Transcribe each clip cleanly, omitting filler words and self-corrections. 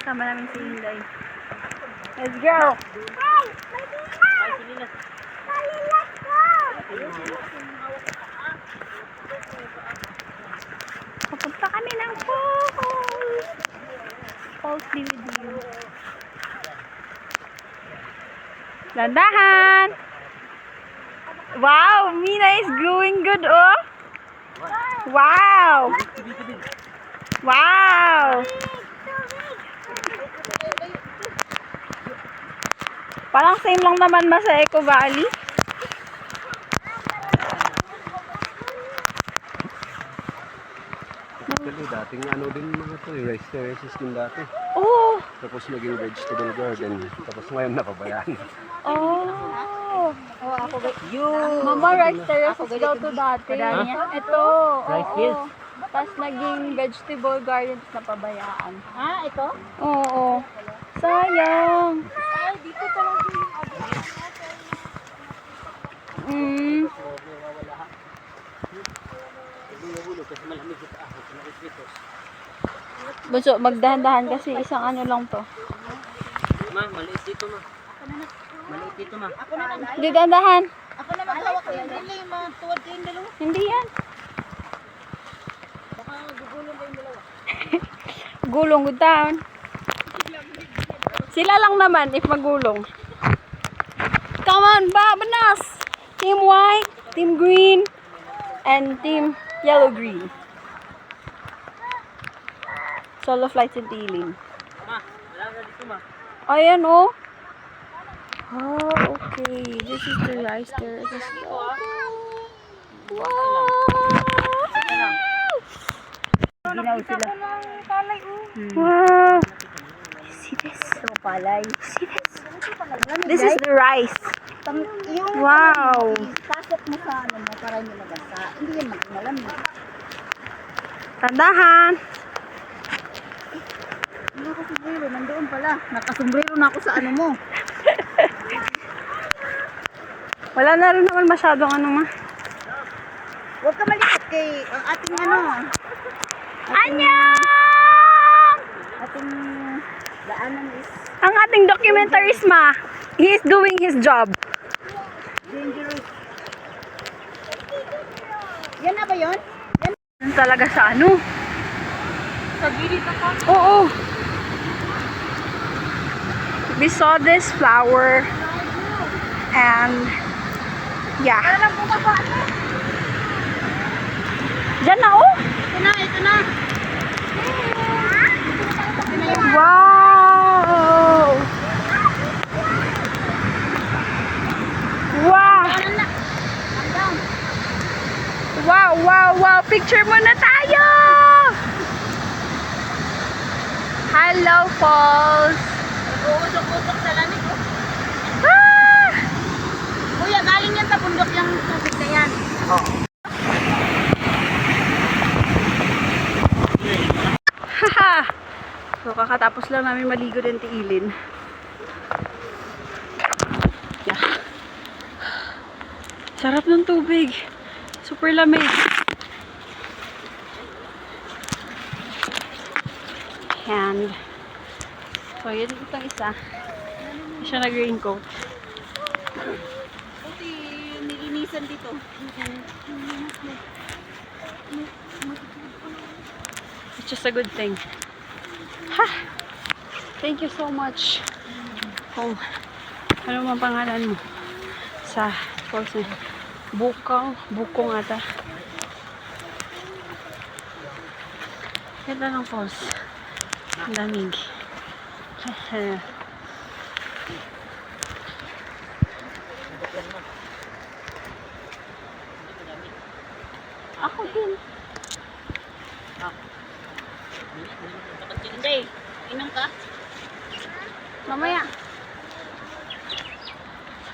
Kasama namin si Inday. Let's go! Ay! Malilas! Malilas ko! Papunta kami ng falls! Falls DVD. Landahan! Wow! Mina is doing good, oh! Wow! Wow! Parang same lang naman ba sa Eco Valley? Actually, dating ano din mga to, rice terraces din dati. Oh! Tapos naging vegetable garden. Tapos ngayon napabayaan. Oh! You! Mama, rice terraces daw to dati. Ito. Rice oo. fields? Tapos naging vegetable gardens na pabayaan. Ito? Oo. Sayang. Ay, dito talaga yung kasi malamig ito ahos na ispitos. Bunso, magdahan-dahan kasi isang ano lang to. Ma, maliit dito ma. Maliit dito ma. Ako na lang. Hindi, dahan-dahan. Ako na magkawak ko yung dili, mga tuwad kayong dalawa. Hindi yan. Baka gugulong kayong dalawa. Gulong, good down. Sila lang naman if magulong. Come on, Babanas! Team white, team green, and team yellow-green. Solo flights and dealing. Ma, wala na dito ma. Ayan, oh. Oh, okay. This is the rice terraces. Wow! Ginaw sila. Wow! See this? Palay. See this? This is the rice. Yung Wow! pasok mo sa ano mo para hindi magasa. Hindi yan malamig. Tandahan! Nakasumbrero, nandoon pala. Nakasumbrero na ako sa ano mo. Wala na rin naman masyadong ano ma. Huwag ka malikot kay ang ating ano. Annyeong! Ating daanan is Ang ating documentaries ma. He is doing his job. dangerous. Yan na ba yun? Yan talaga sa ano? Sa gilid na pa. Oo. We saw this flower and yeah. Alam mo ba ba? Diyan na oh. Ito na, ito na. Wow! Wow! Wow, wow, wow! Picture muna tayo! Hello, Falls! Nag-uusok-usok sa lamig. Ah! Kuya, galing yan sa bundok yung tubig na yan. Haha! So, kakatapos lang namin maligo din tiilin. Yeah. Sarap ng tubig. Super lamig. And, so, yun itong isa. Hindi siya nag-raincoat. Buti nilinisan dito. It's just a good thing. Ha! Thank you so much. Oh, ano mang pangalan mo? Sa falls na Bukong ata. Ganda ng falls. Ang lamig. Ako din. Hindi, inom ka? Mamaya.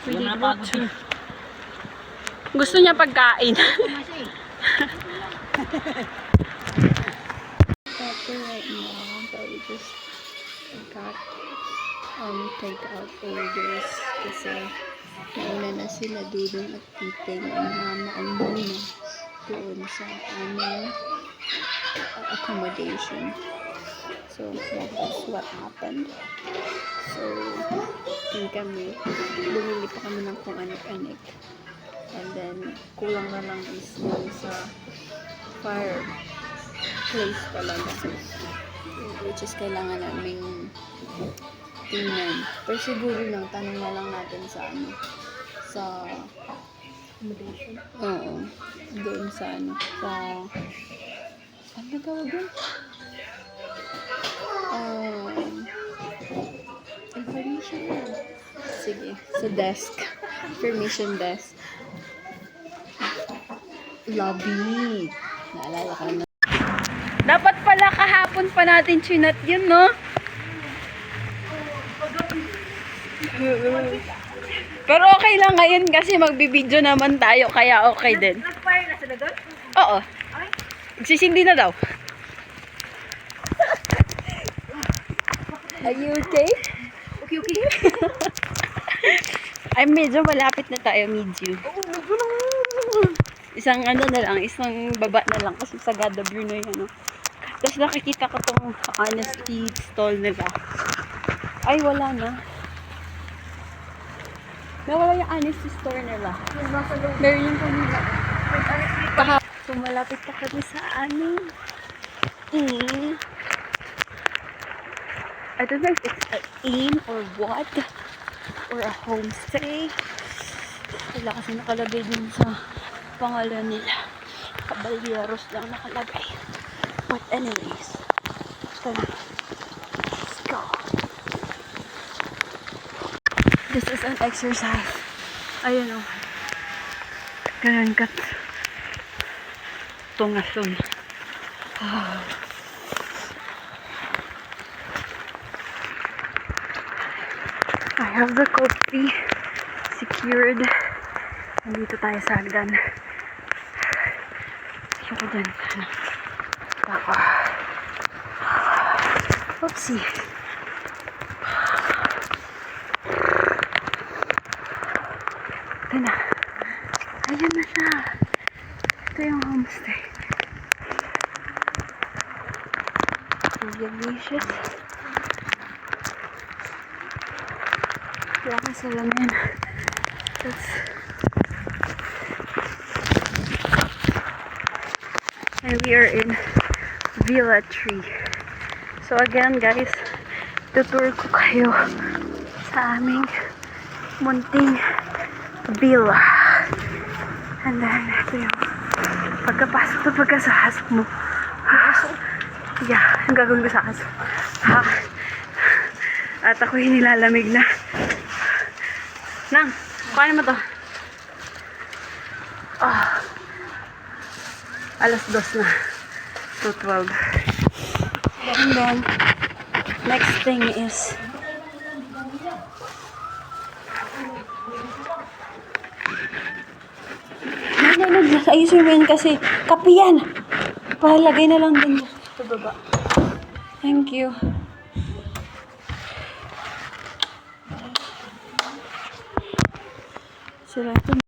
Hindi na pagod yun. Gusto niya pagkain. After right now, but we just got take out orders kasi nauna na sila dudong at titing ang namaan muna doon sa aming accommodation. So, that's what happened. So, yun kami. Bumili pa kami ng kung anik-anik. And then, kulang na lang is yung sa fireplace talaga. Which is kailangan naming tingnan. Pero siguro lang, tanong na lang natin sa sa accommodation? Oo. Doon sa ano tawag doon? Information yan. Sige, sa desk. Information desk. Lobby. Naalala ko na. Dapat pala kahapon pa natin chinat yun, no? Pero okay lang ngayon kasi magbibideo naman tayo, kaya okay din. Nag-fire na sila doon? Oo. Sisindi na daw. Are you okay? Okay, okay. Ay, medyo malapit na tayo, medyo. Isang isang baba na lang kasi sa Gada Bruno yung Tapos nakikita ko tong honesty stall nila. Ay, wala na. Nawala yung honesty store nila. Meron yung kanila. So, malapit na kami sa I don't know if it's an inn or what. Or a homestay. Wala kasi nakalagay dun sa pangalan nila. Caballeros lang nakalagay. But anyways. Let's go. This is an exercise. Ayun o. Ganun kat. Tungason. I have the coffee secured. Nandito tayo sa hagdan. Ayoko dyan. Ako. Oopsie. Ito na. Ayan na siya. Ito yung homestay. Delicious. Wala kang salamin. And we are in Villa Tree. So again guys, tutur ko kayo sa aming munting villa. And then, ito yung pagkapasok na pagkasahasok mo. Yeah, ang gagawin ko sa aso. At ako'y nilalamig na. Nang, paano mo to? Alas 2 na. 2:12. And then, next thing is ayusin mo yun kasi kape yan. Palagay na lang din sa baba. Thank you. Sila ito.